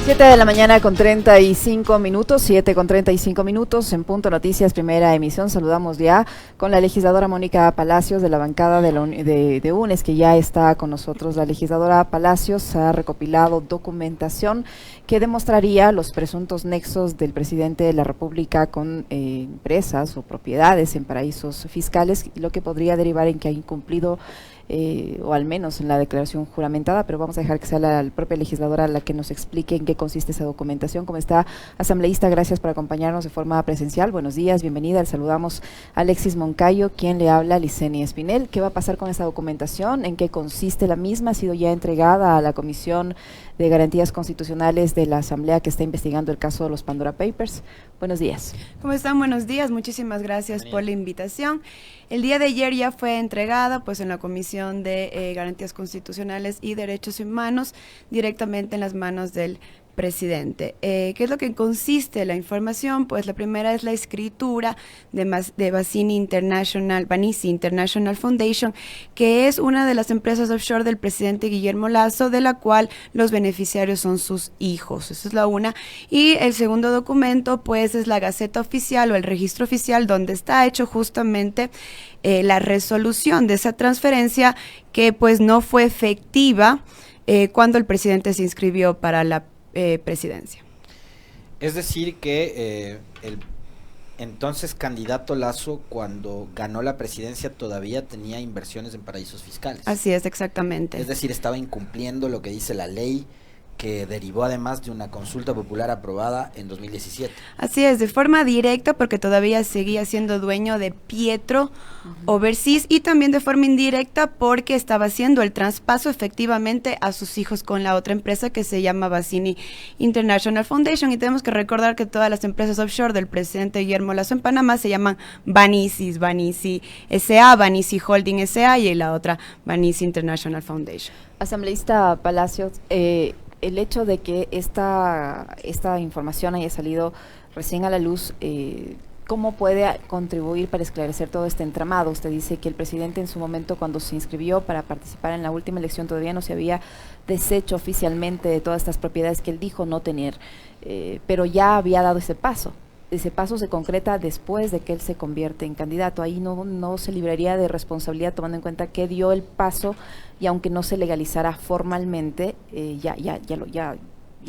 7 de la mañana con 35 minutos, 7 con 35 minutos, en Punto Noticias, primera emisión. Saludamos ya con la legisladora Mónica Palacios de la bancada de UNES, que ya está con nosotros. La legisladora Palacios ha recopilado documentación que demostraría los presuntos nexos del presidente de la República con empresas o propiedades en paraísos fiscales, lo que podría derivar en que ha incumplido o al menos en la declaración juramentada, pero vamos a dejar que sea la propia legisladora la que nos explique en qué consiste esa documentación. ¿Cómo está, asambleísta? Gracias por acompañarnos de forma presencial. Buenos días, bienvenida. Le saludamos a Alexis Moncayo, quien le habla, Licenia Espinel. ¿Qué va a pasar con esa documentación? ¿En qué consiste la misma? ¿Ha sido ya entregada a la Comisión de Garantías Constitucionales de la Asamblea que está investigando el caso de los Pandora Papers? Buenos días. ¿Cómo están? Buenos días. Muchísimas gracias por la invitación. El día de ayer ya fue entregada pues en la Comisión de Garantías Constitucionales y Derechos Humanos directamente en las manos del presidente. ¿Qué es lo que consiste la información? Pues la primera es la escritura de Banisi International Foundation, que es una de las empresas offshore del presidente Guillermo Lasso, de la cual los beneficiarios son sus hijos. Esa es la una. Y el segundo documento, pues, es la Gaceta Oficial o el Registro Oficial, donde está hecho justamente la resolución de esa transferencia que, pues, no fue efectiva cuando el presidente se inscribió para la presidencia. Es decir que el entonces candidato Lasso, cuando ganó la presidencia, todavía tenía inversiones en paraísos fiscales. Así es, exactamente. Es decir, estaba incumpliendo lo que dice la ley, que derivó además de una consulta popular aprobada en 2017. Así es, de forma directa, porque todavía seguía siendo dueño de Pietro Overseas, y también de forma indirecta porque estaba haciendo el traspaso efectivamente a sus hijos con la otra empresa que se llama Banisi International Foundation. Y tenemos que recordar que todas las empresas offshore del presidente Guillermo Lasso en Panamá se llaman Banisi S.A., Banisi Holding S.A. y la otra Banisi International Foundation. Asambleísta Palacios, el hecho de que esta información haya salido recién a la luz, ¿cómo puede contribuir para esclarecer todo este entramado? Usted dice que el presidente en su momento, cuando se inscribió para participar en la última elección, todavía no se había deshecho oficialmente de todas estas propiedades que él dijo no tener, pero ya había dado ese paso. Ese paso se concreta después de que él se convierte en candidato. Ahí no se libraría de responsabilidad, tomando en cuenta que dio el paso y aunque no se legalizara formalmente, ya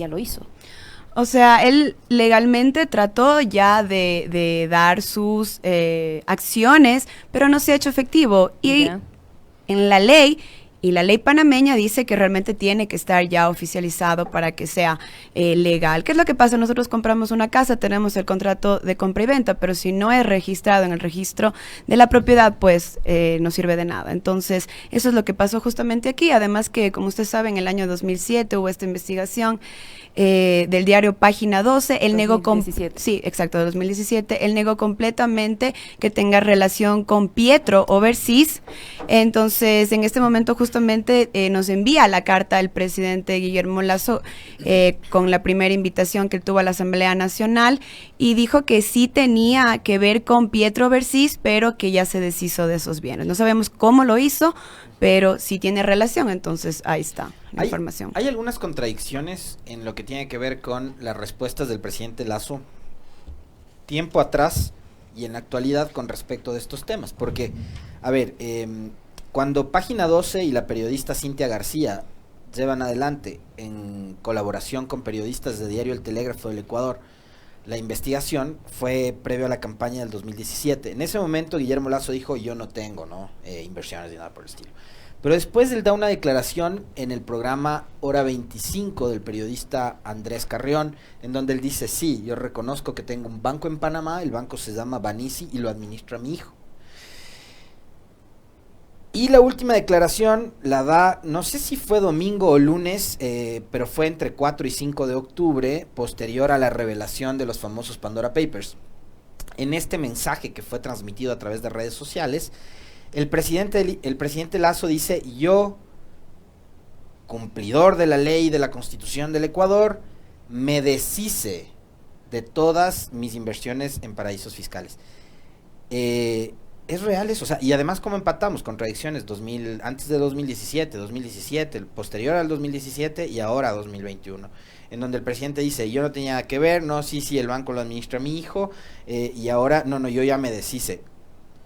lo hizo. O sea, él legalmente trató ya de dar sus acciones, pero no se ha hecho efectivo. Y en la ley... Y la ley panameña dice que realmente tiene que estar ya oficializado para que sea legal. ¿Qué es lo que pasa? Nosotros compramos una casa, tenemos el contrato de compra y venta, pero si no es registrado en el registro de la propiedad, pues no sirve de nada. Entonces, eso es lo que pasó justamente aquí. Además que, como usted sabe, en el año 2007 hubo esta investigación del diario Página 12. Él negó 2017. Él negó completamente que tenga relación con Pietro Overseas. Entonces, en este momento justamente nos envía la carta el presidente Guillermo Lasso con la primera invitación que tuvo a la Asamblea Nacional, y dijo que sí tenía que ver con Pietro Overseas, pero que ya se deshizo de esos bienes. No sabemos cómo lo hizo, pero sí tiene relación. Entonces ahí está la información. Hay algunas contradicciones en lo que tiene que ver con las respuestas del presidente Lasso tiempo atrás y en la actualidad con respecto de estos temas, porque, a ver, cuando Página 12 y la periodista Cintia García llevan adelante, en colaboración con periodistas de diario El Telégrafo del Ecuador, la investigación, fue previo a la campaña del 2017. En ese momento Guillermo Lasso dijo: yo no tengo inversiones ni nada por el estilo. Pero después él da una declaración en el programa Hora 25 del periodista Andrés Carrión, en donde él dice: sí, yo reconozco que tengo un banco en Panamá, el banco se llama Banisi y lo administra mi hijo. Y la última declaración la da, no sé si fue domingo o lunes, pero fue entre 4 y 5 de octubre, posterior a la revelación de los famosos Pandora Papers. En este mensaje que fue transmitido a través de redes sociales, el presidente Lasso dice: yo, cumplidor de la ley y de la Constitución del Ecuador, me deshice de todas mis inversiones en paraísos fiscales. Es real eso, o sea, y además como empatamos contradicciones antes de 2017, el posterior al 2017 y ahora 2021, en donde el presidente dice, yo no tenía nada que ver, no, sí, el banco lo administra mi hijo, y ahora, no, yo ya me deshice.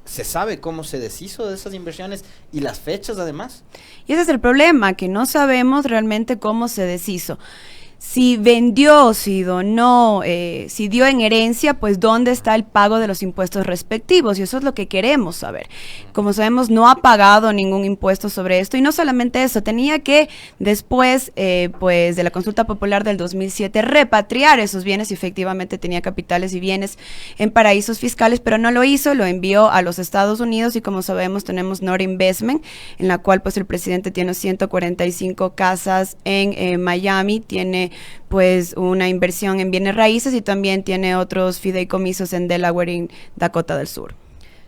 ¿Se sabe cómo se deshizo de esas inversiones y las fechas además? Y ese es el problema, que no sabemos realmente cómo se deshizo. Si vendió, si donó, si dio en herencia, pues dónde está el pago de los impuestos respectivos, y eso es lo que queremos saber. Como sabemos, no ha pagado ningún impuesto sobre esto, y no solamente eso, tenía que después, pues de la consulta popular del 2007, repatriar esos bienes, y efectivamente tenía capitales y bienes en paraísos fiscales, pero no lo hizo, lo envió a los Estados Unidos, y como sabemos tenemos Nord Investment, en la cual pues el presidente tiene 145 casas en Miami, tiene pues una inversión en bienes raíces y también tiene otros fideicomisos en Delaware y Dakota del Sur.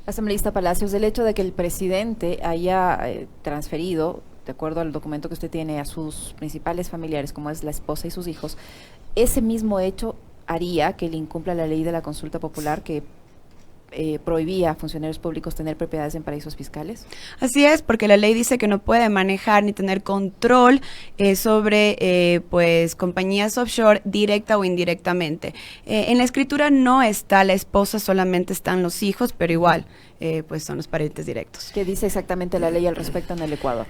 Asambleísta Palacios, el hecho de que el presidente haya transferido, de acuerdo al documento que usted tiene, a sus principales familiares, como es la esposa y sus hijos, ese mismo hecho haría que él incumpla la ley de la consulta popular que prohibía a funcionarios públicos tener propiedades en paraísos fiscales. Así es, porque la ley dice que no puede manejar ni tener control sobre pues compañías offshore directa o indirectamente. En la escritura no está la esposa, solamente están los hijos, pero igual pues son los parientes directos. ¿Qué dice exactamente la ley al respecto en el Ecuador?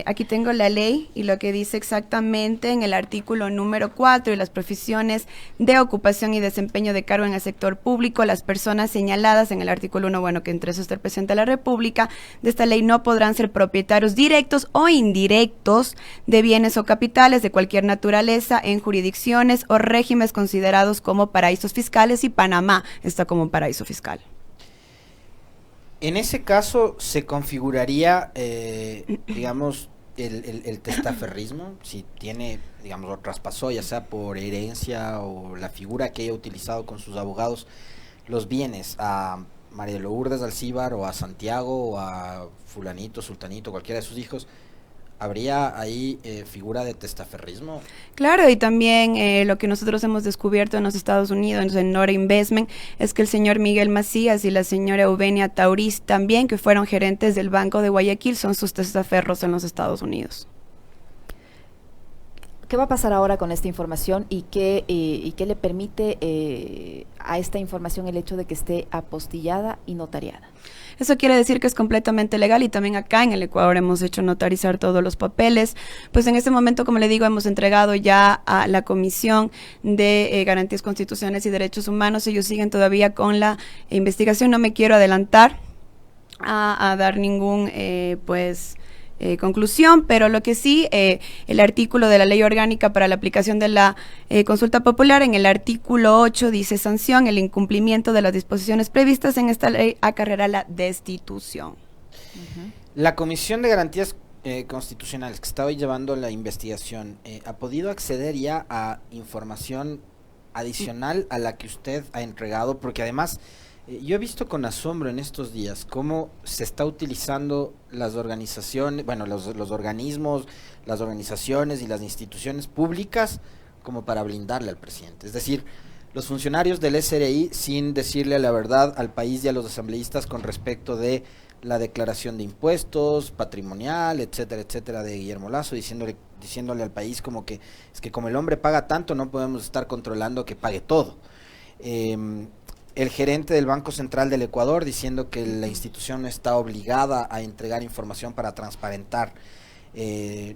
Aquí tengo la ley y lo que dice exactamente en el artículo número 4 y las profesiones de ocupación y desempeño de cargo en el sector público, las personas señaladas en el artículo 1, bueno, que entre eso está el presidente de la República, de esta ley no podrán ser propietarios directos o indirectos de bienes o capitales de cualquier naturaleza en jurisdicciones o regímenes considerados como paraísos fiscales, y Panamá está como paraíso fiscal. En ese caso, ¿se configuraría, digamos, el testaferrismo? Si tiene, digamos, lo traspasó, ya sea por herencia o la figura que haya utilizado con sus abogados, los bienes a María Lourdes Alcíbar o a Santiago o a fulanito, sultanito, cualquiera de sus hijos, ¿habría ahí figura de testaferrismo? Claro, y también lo que nosotros hemos descubierto en los Estados Unidos, en Nord Investment, es que el señor Miguel Macías y la señora Eugenia Tauriz también, que fueron gerentes del Banco de Guayaquil, son sus testaferros en los Estados Unidos. ¿Qué va a pasar ahora con esta información y qué le permite a esta información el hecho de que esté apostillada y notariada? Eso quiere decir que es completamente legal, y también acá en el Ecuador hemos hecho notarizar todos los papeles. Pues en este momento, como le digo, hemos entregado ya a la Comisión de Garantías Constitucionales y Derechos Humanos. Ellos siguen todavía con la investigación. No me quiero adelantar a dar ningún conclusión, pero lo que sí, el artículo de la Ley Orgánica para la aplicación de la consulta popular, en el artículo 8 dice: sanción el incumplimiento de las disposiciones previstas en esta ley acarreará la destitución. La Comisión de Garantías Constitucionales, que está hoy llevando la investigación, ¿ha podido acceder ya a información adicional a la que usted ha entregado? Porque además yo he visto con asombro en estos días cómo se está utilizando las organizaciones, bueno, los organismos, las organizaciones y las instituciones públicas como para blindarle al presidente. Es decir, los funcionarios del SRI sin decirle la verdad al país y a los asambleístas con respecto de la declaración de impuestos, patrimonial, etcétera, etcétera, de Guillermo Lasso, diciéndole al país como que es que como el hombre paga tanto, no podemos estar controlando que pague todo. El gerente del Banco Central del Ecuador diciendo que la institución no está obligada a entregar información para transparentar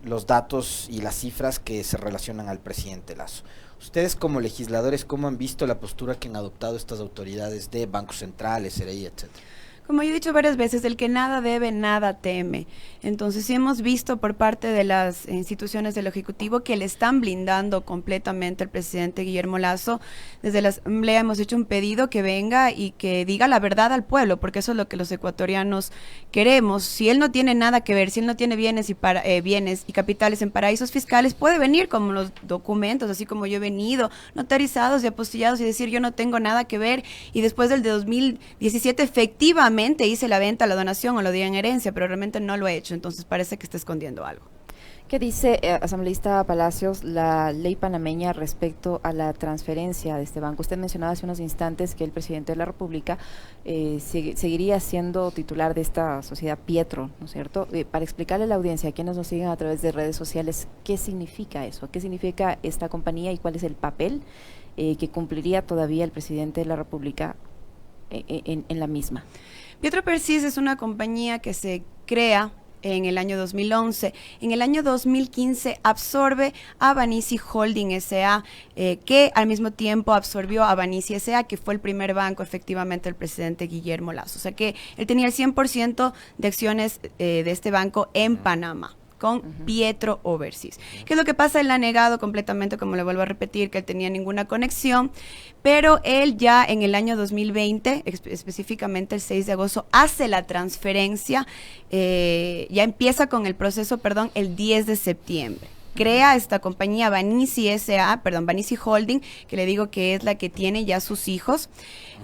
los datos y las cifras que se relacionan al presidente Lasso. Ustedes como legisladores, ¿cómo han visto la postura que han adoptado estas autoridades de Banco Central, SRI, etcétera? Como yo he dicho varias veces, el que nada debe, nada teme. Entonces, sí hemos visto por parte de las instituciones del Ejecutivo que le están blindando completamente al presidente Guillermo Lasso. Desde la Asamblea hemos hecho un pedido que venga y que diga la verdad al pueblo, porque eso es lo que los ecuatorianos queremos. Si él no tiene nada que ver, si él no tiene bienes y capitales en paraísos fiscales, puede venir como los documentos, así como yo he venido, notarizados y apostillados, y decir yo no tengo nada que ver, y después del de 2017 efectivamente hice la venta, la donación o lo di en herencia, pero realmente no lo he hecho, entonces parece que está escondiendo algo. ¿Qué dice, asambleísta Palacios, la ley panameña respecto a la transferencia de este banco? Usted mencionaba hace unos instantes que el presidente de la República seguiría siendo titular de esta sociedad Pietro, ¿no es cierto? Para explicarle a la audiencia, a quienes nos siguen a través de redes sociales, ¿qué significa eso? ¿Qué significa esta compañía y cuál es el papel que cumpliría todavía el presidente de la República en la misma? Pietro Persis es una compañía que se crea en el año 2011. En el año 2015 absorbe a Banisi Holding S.A., que al mismo tiempo absorbió a Banisi S.A., que fue el primer banco efectivamente del presidente Guillermo Lasso. O sea que él tenía el 100% de acciones de este banco en Panamá, con Pietro Overseas. ¿Qué es lo que pasa? Él ha negado completamente, como le vuelvo a repetir, que él tenía ninguna conexión, pero él ya en el año 2020, específicamente el 6 de agosto, hace la transferencia, ya empieza con el proceso, el 10 de septiembre. Crea esta compañía Banisi S.A., Banisi Holding, que le digo que es la que tiene ya sus hijos.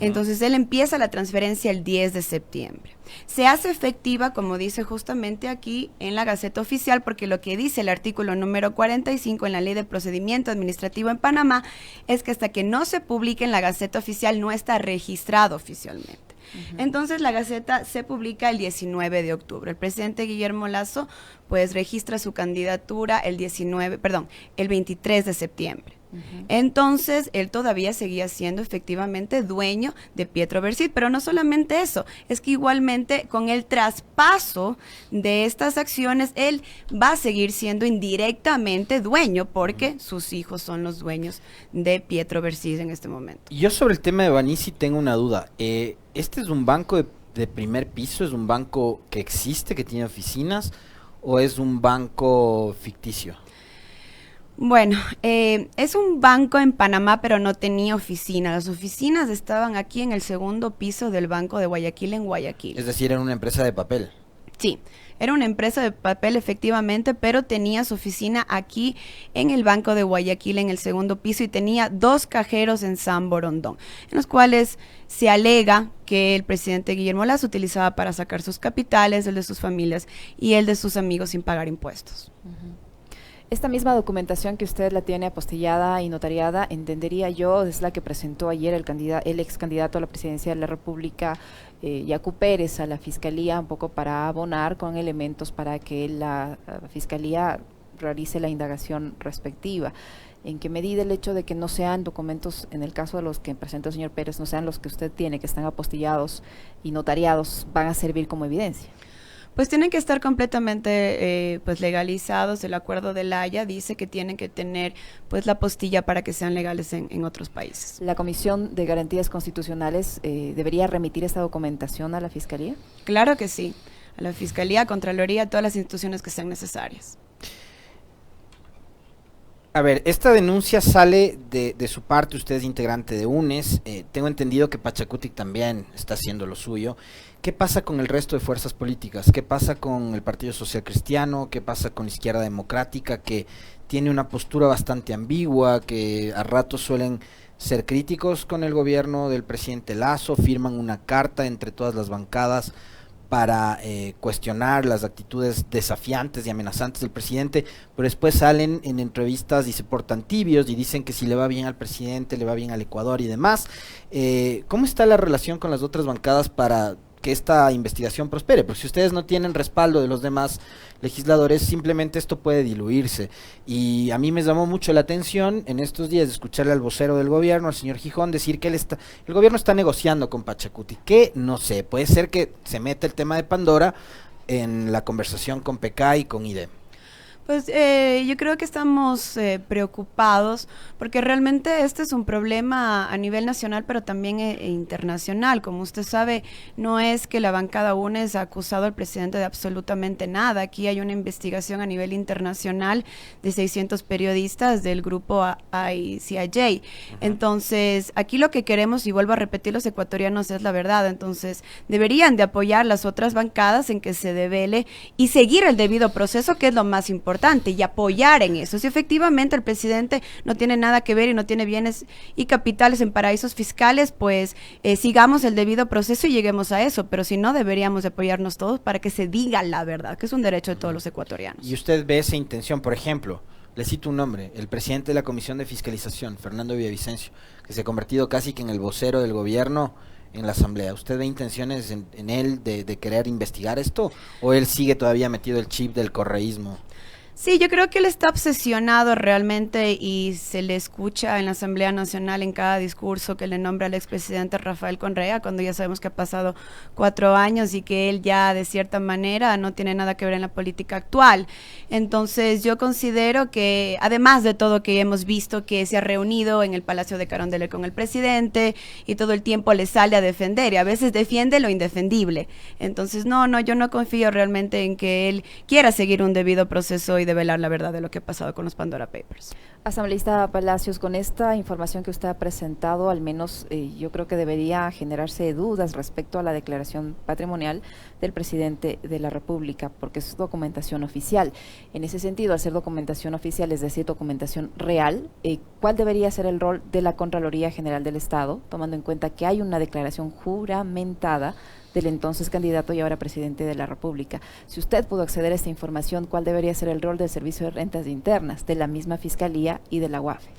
Entonces él empieza la transferencia el 10 de septiembre. Se hace efectiva, como dice justamente aquí en la Gaceta Oficial, porque lo que dice el artículo número 45 en la Ley de Procedimiento Administrativo en Panamá es que hasta que no se publique en la Gaceta Oficial no está registrado oficialmente. Entonces la Gaceta se publica el 19 de octubre. El presidente Guillermo Lasso pues registra su candidatura el 23 de septiembre. Entonces él todavía seguía siendo efectivamente dueño de Pietro Overseas, pero no solamente eso, es que igualmente con el traspaso de estas acciones él va a seguir siendo indirectamente dueño porque sus hijos son los dueños de Pietro Overseas en este momento. Yo sobre el tema de Banisi tengo una duda. ¿Este es un banco de primer piso? ¿Es un banco que existe, que tiene oficinas? ¿O es un banco ficticio? Bueno, es un banco en Panamá, pero no tenía oficina. Las oficinas estaban aquí en el segundo piso del Banco de Guayaquil, en Guayaquil. Es decir, era una empresa de papel. Sí, era una empresa de papel efectivamente, pero tenía su oficina aquí en el Banco de Guayaquil, en el segundo piso, y tenía 2 cajeros en San Borondón, en los cuales se alega que el presidente Guillermo Lasso utilizaba para sacar sus capitales, el de sus familias y el de sus amigos sin pagar impuestos. Esta misma documentación que usted la tiene apostillada y notariada, entendería yo, es la que presentó ayer el ex candidato a la presidencia de la República, Yacu Pérez, a la Fiscalía, un poco para abonar con elementos para que la Fiscalía realice la indagación respectiva. ¿En qué medida el hecho de que no sean documentos, en el caso de los que presentó el señor Pérez, no sean los que usted tiene, que están apostillados y notariados, van a servir como evidencia? Pues tienen que estar completamente legalizados. El acuerdo de La Haya dice que tienen que tener pues la apostilla para que sean legales en otros países. ¿La Comisión de Garantías Constitucionales debería remitir esta documentación a la Fiscalía? Claro que sí, a la Fiscalía, a Contraloría, a todas las instituciones que sean necesarias. A ver, esta denuncia sale de su parte, usted es integrante de UNES, tengo entendido que Pachacuti también está haciendo lo suyo. ¿Qué pasa con el resto de fuerzas políticas? ¿Qué pasa con el Partido Social Cristiano? ¿Qué pasa con la Izquierda Democrática, que tiene una postura bastante ambigua, que a ratos suelen ser críticos con el gobierno del presidente Lasso, firman una carta entre todas las bancadas para cuestionar las actitudes desafiantes y amenazantes del presidente, pero después salen en entrevistas y se portan tibios y dicen que si le va bien al presidente, le va bien al Ecuador y demás? ¿Cómo está la relación con las otras bancadas para que esta investigación prospere? Porque si ustedes no tienen respaldo de los demás legisladores, simplemente esto puede diluirse. Y a mí me llamó mucho la atención en estos días de escucharle al vocero del gobierno, al señor Gijón, decir que el gobierno está negociando con Pachacuti, que no sé, puede ser que se meta el tema de Pandora en la conversación con PK y con IDE. Pues yo creo que estamos preocupados porque realmente este es un problema a nivel nacional, pero también internacional. Como usted sabe, no es que la bancada UNES ha acusado al presidente de absolutamente nada. Aquí hay una investigación a nivel internacional de 600 periodistas del grupo ICIJ. Entonces, aquí lo que queremos, y vuelvo a repetir, los ecuatorianos, es la verdad. Entonces, deberían de apoyar las otras bancadas en que se devele y seguir el debido proceso, que es lo más importante. importante y apoyar en eso. Si efectivamente el presidente no tiene nada que ver y no tiene bienes y capitales en paraísos fiscales, pues sigamos el debido proceso y lleguemos a eso, pero si no, deberíamos de apoyarnos todos para que se diga la verdad, que es un derecho de todos los ecuatorianos. Y usted ve esa intención, por ejemplo, le cito un nombre, el presidente de la Comisión de Fiscalización, Fernando Villavicencio, que se ha convertido casi que en el vocero del gobierno en la Asamblea. ¿Usted ve intenciones en él de querer investigar esto? ¿O él sigue todavía metido el chip del correísmo? Sí, yo creo que él está obsesionado realmente y se le escucha en la Asamblea Nacional en cada discurso que le nombra al expresidente Rafael Correa, cuando ya sabemos que ha pasado 4 años y que él ya de cierta manera no tiene nada que ver en la política actual. Entonces yo considero que, además de todo que hemos visto que se ha reunido en el Palacio de Carondelet con el presidente y todo el tiempo le sale a defender y a veces defiende lo indefendible. Entonces yo no confío realmente en que él quiera seguir un debido proceso y develar la verdad de lo que ha pasado con los Pandora Papers. Asambleísta Palacios, con esta información que usted ha presentado, al menos yo creo que debería generarse dudas respecto a la declaración patrimonial del presidente de la República, porque es documentación oficial. En ese sentido, al ser documentación oficial, es decir, documentación real, ¿cuál debería ser el rol de la Contraloría General del Estado, tomando en cuenta que hay una declaración juramentada del entonces candidato y ahora presidente de la República? Si usted pudo acceder a esta información, ¿cuál debería ser el rol del Servicio de Rentas Internas, de la misma Fiscalía y de la UAFE?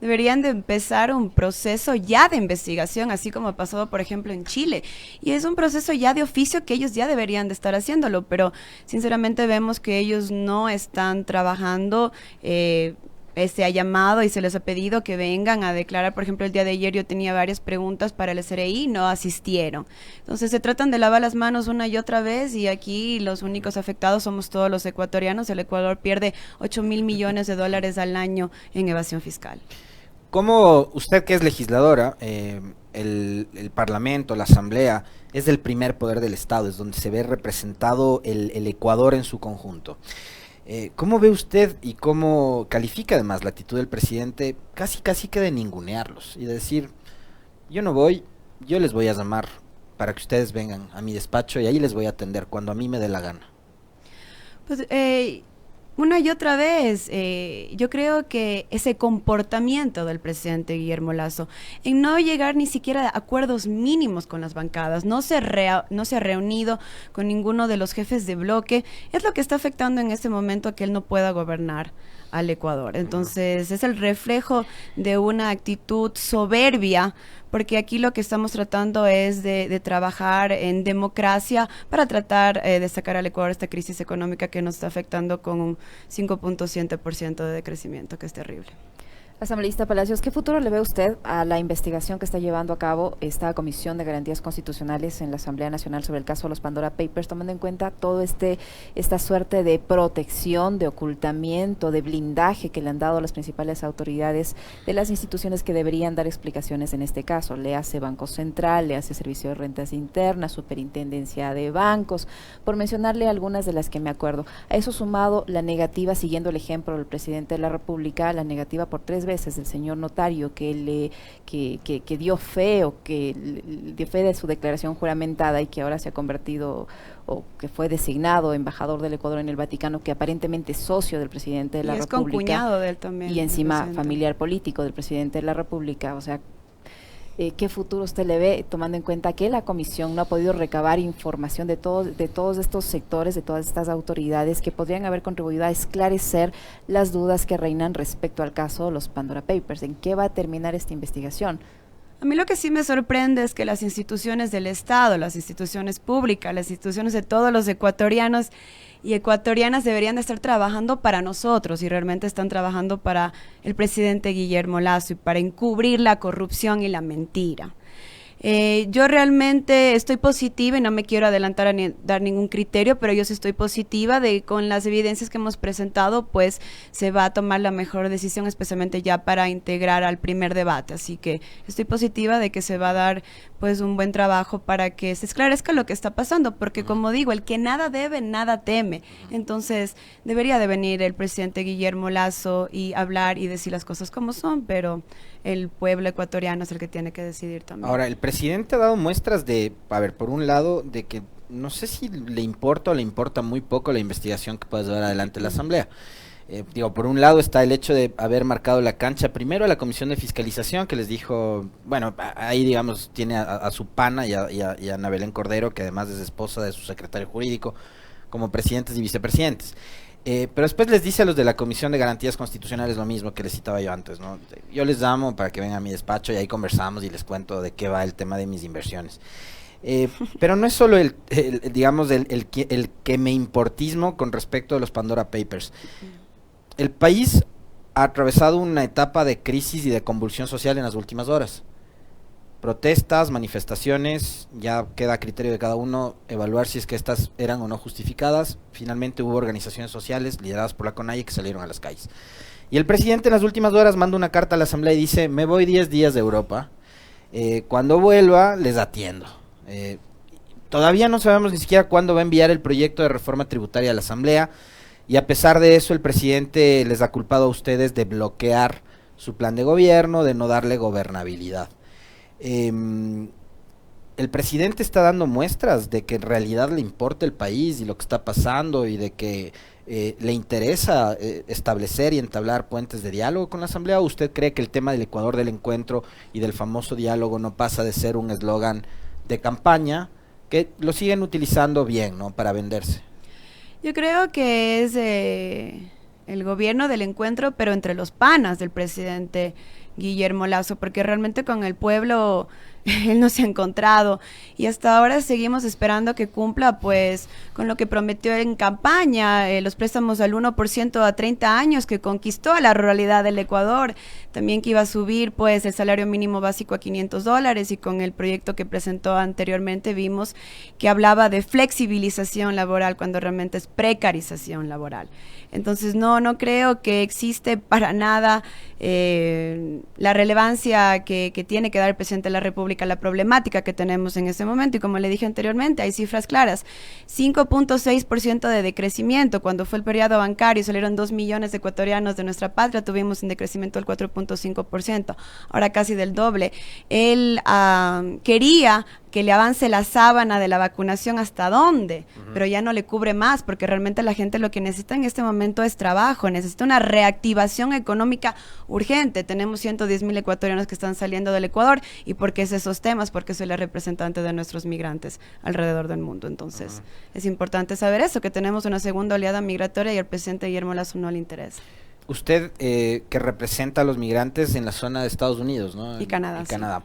Deberían de empezar un proceso ya de investigación, así como ha pasado, por ejemplo, en Chile. Y es un proceso ya de oficio que ellos ya deberían de estar haciéndolo, pero sinceramente vemos que ellos no están trabajando. Se ha llamado y se les ha pedido que vengan a declarar. Por ejemplo, el día de ayer yo tenía varias preguntas para el SRI, no asistieron. Entonces se tratan de lavar las manos una y otra vez y aquí los únicos afectados somos todos los ecuatorianos. El Ecuador pierde 8.000 millones de dólares al año en evasión fiscal. ¿Cómo usted, que es legisladora, el Parlamento, la Asamblea, es el primer poder del Estado, es donde se ve representado el Ecuador en su conjunto? ¿Cómo ve usted y cómo califica además la actitud del presidente casi que de ningunearlos y de decir, yo no voy, yo les voy a llamar para que ustedes vengan a mi despacho y ahí les voy a atender cuando a mí me dé la gana? Pues una y otra vez, yo creo que ese comportamiento del presidente Guillermo Lasso, en no llegar ni siquiera a acuerdos mínimos con las bancadas, no se ha reunido con ninguno de los jefes de bloque, es lo que está afectando en este momento a que él no pueda gobernar al Ecuador. Entonces es el reflejo de una actitud soberbia, porque aquí lo que estamos tratando es de trabajar en democracia para tratar de sacar al Ecuador esta crisis económica que nos está afectando con un 5.7% de decrecimiento, que es terrible. Asambleísta Palacios, ¿qué futuro le ve usted a la investigación que está llevando a cabo esta Comisión de Garantías Constitucionales en la Asamblea Nacional sobre el caso de los Pandora Papers, tomando en cuenta todo esta suerte de protección, de ocultamiento, de blindaje que le han dado las principales autoridades de las instituciones que deberían dar explicaciones en este caso? Le hace Banco Central, le hace Servicio de Rentas Internas, Superintendencia de Bancos, por mencionarle algunas de las que me acuerdo. A eso sumado la negativa, siguiendo el ejemplo del presidente de la República, la negativa por 3 veces del señor notario que dio fe o que dio fe de su declaración juramentada y que ahora se ha convertido o que fue designado embajador del Ecuador en el Vaticano, que aparentemente es socio del presidente de la República. Y es concuñado de él también. Y encima familiar político del presidente de la República. O sea, ¿qué futuro usted le ve, tomando en cuenta que la comisión no ha podido recabar información de todos estos sectores, de todas estas autoridades que podrían haber contribuido a esclarecer las dudas que reinan respecto al caso de los Pandora Papers? ¿En qué va a terminar esta investigación? A mí lo que sí me sorprende es que las instituciones del Estado, las instituciones públicas, las instituciones de todos los ecuatorianos y ecuatorianas deberían de estar trabajando para nosotros y realmente están trabajando para el presidente Guillermo Lasso y para encubrir la corrupción y la mentira. Yo realmente estoy positiva y no me quiero adelantar a dar ningún criterio, pero yo sí estoy positiva de que con las evidencias que hemos presentado, pues se va a tomar la mejor decisión, especialmente ya para integrar al primer debate. Así que estoy positiva de que se va a dar pues un buen trabajo para que se esclarezca lo que está pasando, porque como digo, el que nada debe, nada teme. Entonces debería de venir el presidente Guillermo Lasso y hablar y decir las cosas como son, pero el pueblo ecuatoriano es el que tiene que decidir también. Ahora, el presidente ha dado muestras de, a ver, por un lado, de que no sé si le importa o le importa muy poco la investigación que pueda llevar adelante la Asamblea. Digo, por un lado está el hecho de haber marcado la cancha primero a la Comisión de Fiscalización, que les dijo, bueno, ahí digamos tiene a su pana y a Ana Belén Cordero, que además es esposa de su secretario jurídico, como presidentes y vicepresidentes. Pero después les dice a los de la Comisión de Garantías Constitucionales lo mismo que les citaba yo antes, ¿no? Yo les llamo para que vengan a mi despacho y ahí conversamos y les cuento de qué va el tema de mis inversiones. Pero no es solo digamos, el que me importismo con respecto a los Pandora Papers. El país ha atravesado una etapa de crisis y de convulsión social en las últimas horas. Protestas, manifestaciones, ya queda a criterio de cada uno evaluar si es que estas eran o no justificadas. Finalmente hubo organizaciones sociales lideradas por la CONAIE que salieron a las calles. Y el presidente en las últimas horas manda una carta a la Asamblea y dice, me voy 10 días de Europa, cuando vuelva les atiendo. Todavía no sabemos ni siquiera cuándo va a enviar el proyecto de reforma tributaria a la Asamblea. Y a pesar de eso, el presidente les ha culpado a ustedes de bloquear su plan de gobierno, de no darle gobernabilidad. El presidente está dando muestras de que en realidad le importa el país y lo que está pasando y de que le interesa establecer y entablar puentes de diálogo con la Asamblea. ¿O usted cree que el tema del Ecuador del encuentro y del famoso diálogo no pasa de ser un eslogan de campaña que lo siguen utilizando bien, ¿no?, para venderse? Yo creo que es el gobierno del encuentro, pero entre los panas del presidente Guillermo Lasso, porque realmente con el pueblo él no se ha encontrado y hasta ahora seguimos esperando que cumpla pues con lo que prometió en campaña, los préstamos al 1% a 30 años que conquistó a la ruralidad del Ecuador, también que iba a subir pues el salario mínimo básico a $500 y con el proyecto que presentó anteriormente vimos que hablaba de flexibilización laboral cuando realmente es precarización laboral. Entonces no creo que existe para nada la relevancia que tiene que dar el presidente de la República a la problemática que tenemos en este momento y como le dije anteriormente, hay cifras claras, 5.6% de decrecimiento, cuando fue el periodo bancario salieron 2 millones de ecuatorianos de nuestra patria, tuvimos un decrecimiento del 4.5%, ahora casi del doble. Él quería que le avance la sábana de la vacunación hasta dónde, pero ya no le cubre más, porque realmente la gente lo que necesita en este momento es trabajo, necesita una reactivación económica urgente. Tenemos 110,000 ecuatorianos que están saliendo del Ecuador, y ¿por qué es esos temas? Porque soy la representante de nuestros migrantes alrededor del mundo. Entonces, es importante saber eso, que tenemos una segunda oleada migratoria y al presidente Guillermo Lasso no le interesa. Usted, que representa a los migrantes en la zona de Estados Unidos, ¿no? Y Canadá. Y Canadá.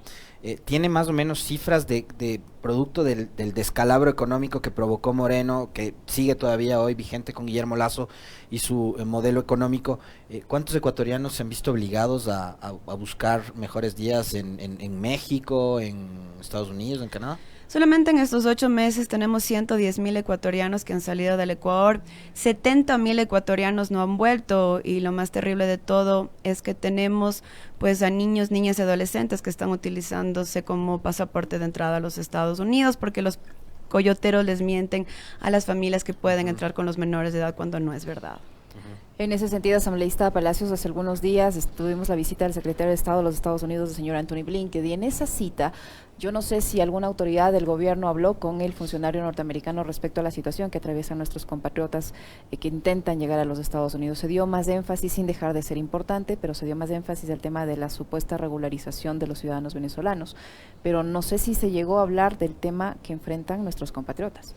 ¿Tiene más o menos cifras de producto del descalabro económico que provocó Moreno, que sigue todavía hoy vigente con Guillermo Lasso y su modelo económico? ¿Cuántos ecuatorianos se han visto obligados a buscar mejores días en México, en Estados Unidos, en Canadá? Solamente en estos 8 meses tenemos 110,000 ecuatorianos que han salido del Ecuador, 70,000 ecuatorianos no han vuelto, y lo más terrible de todo es que tenemos pues a niños, niñas y adolescentes que están utilizándose como pasaporte de entrada a los Estados Unidos porque los coyoteros les mienten a las familias que pueden entrar con los menores de edad cuando no es verdad. En ese sentido, asambleísta Palacios, hace algunos días tuvimos la visita del secretario de Estado de los Estados Unidos, el señor Anthony Blinken, y en esa cita, yo no sé si alguna autoridad del gobierno habló con el funcionario norteamericano respecto a la situación que atraviesan nuestros compatriotas que intentan llegar a los Estados Unidos. Se dio más énfasis, sin dejar de ser importante, pero se dio más énfasis al tema de la supuesta regularización de los ciudadanos venezolanos, pero no sé si se llegó a hablar del tema que enfrentan nuestros compatriotas.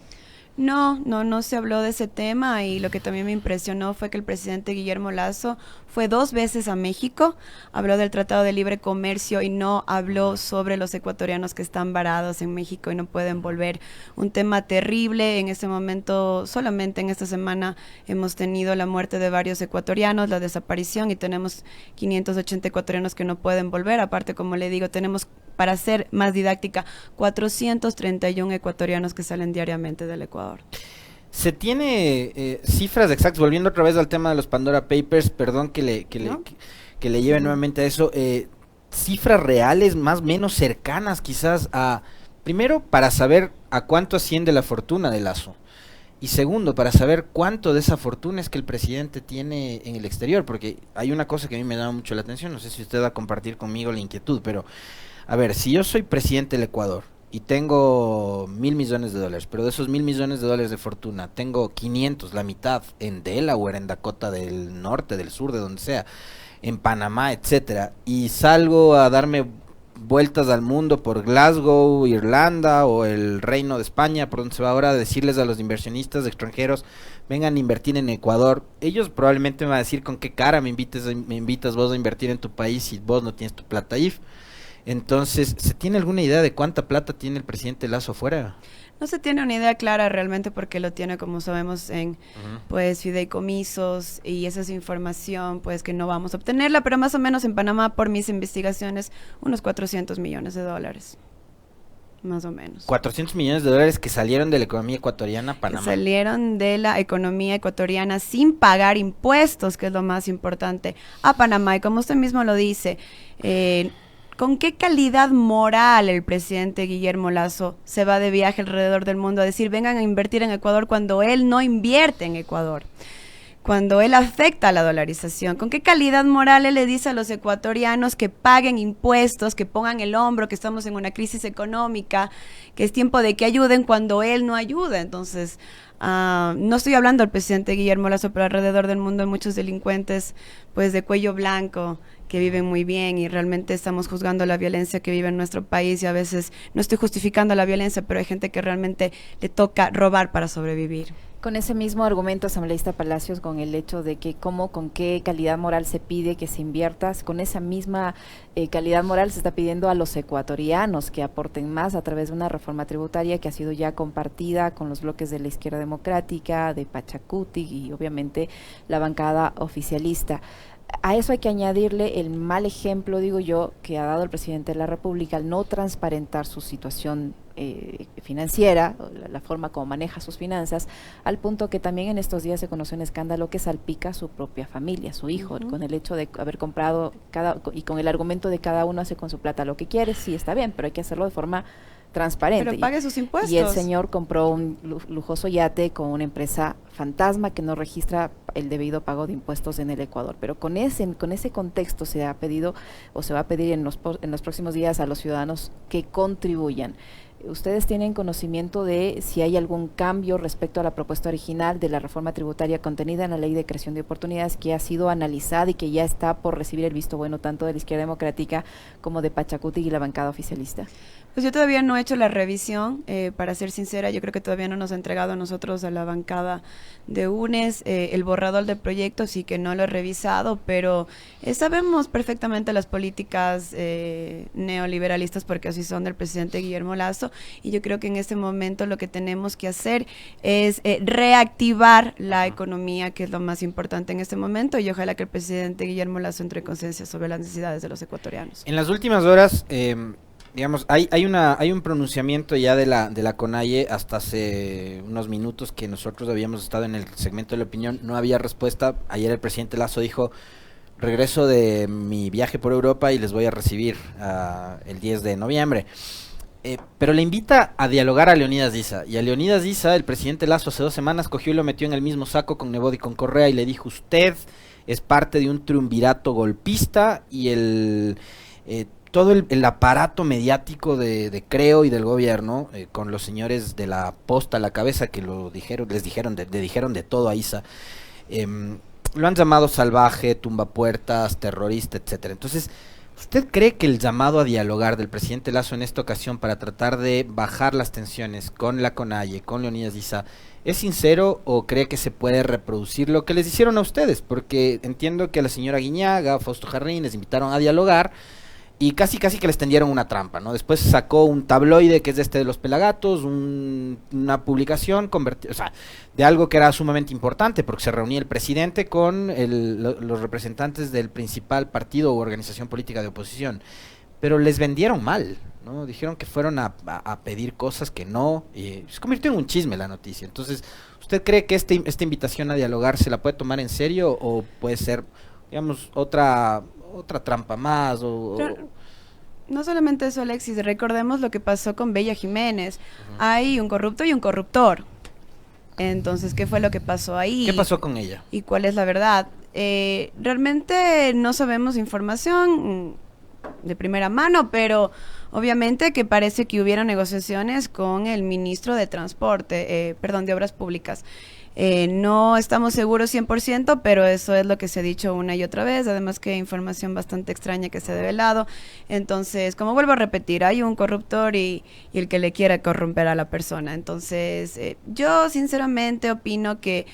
No se habló de ese tema, y lo que también me impresionó fue que el presidente Guillermo Lasso fue 2 veces a México, habló del Tratado de Libre Comercio y no habló sobre los ecuatorianos que están varados en México y no pueden volver. Un tema terrible en este momento. Solamente en esta semana hemos tenido la muerte de varios ecuatorianos, la desaparición, y tenemos 580 ecuatorianos que no pueden volver. Aparte, como le digo, tenemos, para ser más didáctica, 431 ecuatorianos que salen diariamente del Ecuador. ¿Se tiene cifras exactas? Volviendo otra vez al tema de los Pandora Papers, perdón que le lleve nuevamente a eso, cifras reales más o menos cercanas quizás a, primero, para saber a cuánto asciende la fortuna de Lasso, y segundo, para saber cuánto de esa fortuna es que el presidente tiene en el exterior, porque hay una cosa que a mí me llama mucho la atención, no sé si usted va a compartir conmigo la inquietud, pero a ver, si yo soy presidente del Ecuador y tengo $1.000 millones, pero de esos $1.000 millones de fortuna, tengo 500, la mitad, en Delaware, en Dakota del Norte, del Sur, de donde sea, en Panamá, etcétera, y salgo a darme vueltas al mundo por Glasgow, Irlanda o el Reino de España, por donde se va ahora, a decirles a los inversionistas extranjeros, vengan a invertir en Ecuador. Ellos probablemente me van a decir, ¿con qué cara me invitas vos a invertir en tu país si vos no tienes tu plata IF? Entonces, ¿se tiene alguna idea de cuánta plata tiene el presidente Lasso afuera? No se tiene una idea clara realmente porque lo tiene, como sabemos, en pues fideicomisos, y esa es información pues que no vamos a obtenerla, pero más o menos en Panamá, por mis investigaciones, unos $400 millones, más o menos. $400 millones que salieron de la economía ecuatoriana a Panamá. Que salieron de la economía ecuatoriana sin pagar impuestos, que es lo más importante, a Panamá. Y como usted mismo lo dice, ¿con qué calidad moral el presidente Guillermo Lasso se va de viaje alrededor del mundo a decir vengan a invertir en Ecuador cuando él no invierte en Ecuador? Cuando él afecta a la dolarización. ¿Con qué calidad moral él le dice a los ecuatorianos que paguen impuestos, que pongan el hombro, que estamos en una crisis económica, que es tiempo de que ayuden cuando él no ayuda? Entonces, no estoy hablando del presidente Guillermo Lasso, pero alrededor del mundo hay muchos delincuentes pues de cuello blanco que viven muy bien, y realmente estamos juzgando la violencia que vive en nuestro país, y a veces no estoy justificando la violencia, pero hay gente que realmente le toca robar para sobrevivir. Con ese mismo argumento, asambleísta Palacios, con el hecho de que con qué calidad moral se pide que se invierta, con esa misma calidad moral se está pidiendo a los ecuatorianos que aporten más a través de una reforma tributaria que ha sido ya compartida con los bloques de la izquierda democrática, de Pachacuti y obviamente la bancada oficialista. A eso hay que añadirle el mal ejemplo, digo yo, que ha dado el presidente de la República al no transparentar su situación financiera, la forma como maneja sus finanzas, al punto que también en estos días se conoció un escándalo que salpica a su propia familia, su hijo, con el hecho de haber comprado y con el argumento de cada uno hace con su plata lo que quiere. Sí, está bien, pero hay que hacerlo de forma transparente. Pero pague sus impuestos. Y el señor compró un lujoso yate con una empresa fantasma que no registra el debido pago de impuestos en el Ecuador. Pero con ese contexto se ha pedido o se va a pedir en los próximos días a los ciudadanos que contribuyan. ¿Ustedes tienen conocimiento de si hay algún cambio respecto a la propuesta original de la reforma tributaria contenida en la Ley de Creación de Oportunidades, que ha sido analizada y que ya está por recibir el visto bueno tanto de la izquierda democrática como de Pachacuti y la bancada oficialista? Pues yo todavía no he hecho la revisión, para ser sincera. Yo creo que todavía no nos ha entregado a nosotros, a la bancada de UNES, el borrador del proyecto, sí que no lo he revisado, pero sabemos perfectamente las políticas neoliberalistas, porque así son, del presidente Guillermo Lasso, y yo creo que en este momento lo que tenemos que hacer es reactivar la economía, que es lo más importante en este momento, y ojalá que el presidente Guillermo Lasso entre en conciencia sobre las necesidades de los ecuatorianos. En las últimas horas, digamos, hay un pronunciamiento ya de la CONAIE. Hasta hace unos minutos que nosotros habíamos estado en el segmento de la opinión, no había respuesta. Ayer el presidente Lasso dijo: regreso de mi viaje por Europa y les voy a recibir el 10 de noviembre. Pero le invita a dialogar a Leonidas Issa, y a Leonidas Issa el presidente Lasso hace 2 semanas cogió y lo metió en el mismo saco con Nebot y con Correa, y le dijo: usted es parte de un triunvirato golpista, y todo el aparato mediático de Creo y del gobierno, con los señores de la posta a la cabeza, que les dijeron de todo a Issa, lo han llamado salvaje, tumbapuertas, terrorista, etcétera. Entonces, ¿usted cree que el llamado a dialogar del presidente Lasso en esta ocasión para tratar de bajar las tensiones con la CONAIE, con Leonidas Issa, es sincero, o cree que se puede reproducir lo que les hicieron a ustedes? Porque entiendo que a la señora Guiñaga, a Fausto Jarrín, les invitaron a dialogar y casi que les tendieron una trampa, ¿no? Después sacó un tabloide que es de los Pelagatos, una publicación de algo que era sumamente importante, porque se reunía el presidente con los representantes del principal partido u organización política de oposición, pero les vendieron mal, ¿no? Dijeron que fueron a pedir cosas que no, y se convirtió en un chisme la noticia. Entonces, ¿usted cree que esta invitación a dialogar se la puede tomar en serio, o puede ser, digamos, otra trampa más? No solamente eso, Alexis, recordemos lo que pasó con Bella Jiménez. Hay un corrupto y un corruptor. Entonces, ¿qué fue lo que pasó ahí? ¿Qué pasó con ella? ¿Y cuál es la verdad? Realmente no sabemos información de primera mano, pero Obviamente que parece que hubieron negociaciones con el ministro de Transporte, de Obras Públicas. No estamos seguros 100%, pero eso es lo que se ha dicho una y otra vez, además que hay información bastante extraña que se ha develado. Entonces, como vuelvo a repetir, hay un corruptor y el que le quiera corromper a la persona. Entonces, yo sinceramente opino que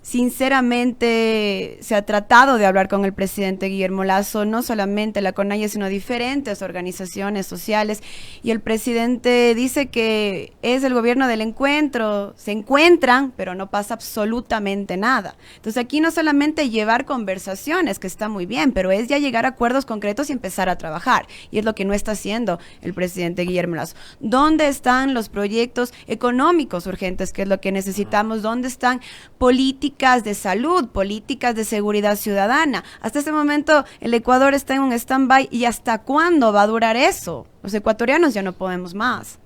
se ha tratado de hablar con el presidente Guillermo Lasso, no solamente la CONAIE, sino diferentes organizaciones sociales, y el presidente dice que es el gobierno del encuentro, se encuentran, pero no pasa absolutamente nada. Entonces aquí no solamente llevar conversaciones, que está muy bien, pero es ya llegar a acuerdos concretos y empezar a trabajar, y es lo que no está haciendo el presidente Guillermo Lasso. ¿Dónde están los proyectos económicos urgentes, que es lo que necesitamos? ¿Dónde están políticas de salud, políticas de seguridad ciudadana? Hasta este momento el Ecuador está en un stand-by, y ¿hasta cuándo va a durar eso? Los ecuatorianos ya no podemos más.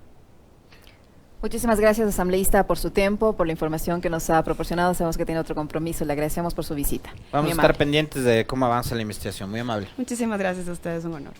Muchísimas gracias, asambleísta, por su tiempo, por la información que nos ha proporcionado. Sabemos que tiene otro compromiso. Le agradecemos por su visita. Vamos a estar pendientes de cómo avanza la investigación. Muy amable. Muchísimas gracias a ustedes, un honor.